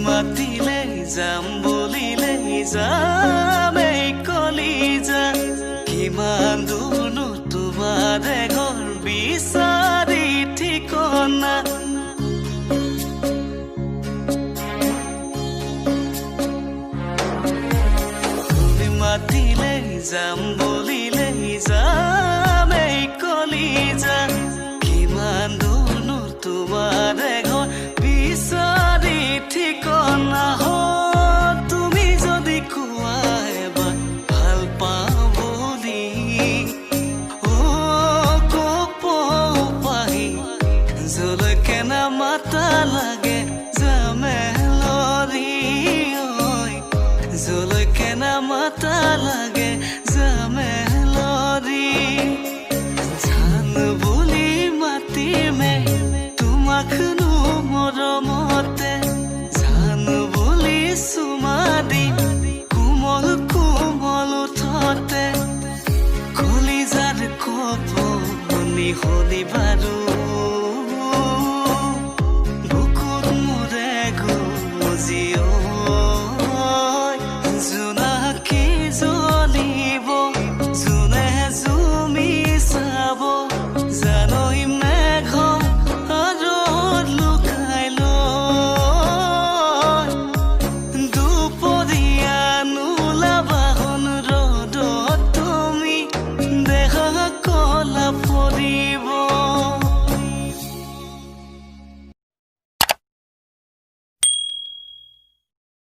মাতিলে যাম বুলিলেই যাম এই কলিজা কিমান দূৰনো তোমাৰে ঘৰ বিচাৰি ঠিকনা তুমি মাতিলে যাম বুলিলেই যাম এই কলিজা কিমান দূৰনো তোমাৰে ঘৰ বিচাৰি ঠিকনা তুমি যদি কোৱা এবাৰ ভাল পাওঁ বুলি কপ পাহি জলকে নামাতা লাগে জামেলৰি জলকে নামাতা লাগে জামেলৰি জান বুলি মাতিমে তোমাকনো মৰমতে জান বুলি চুমা দি কোমল কোমল উঠতে কলিজাৰ কপনি হলি বাৰু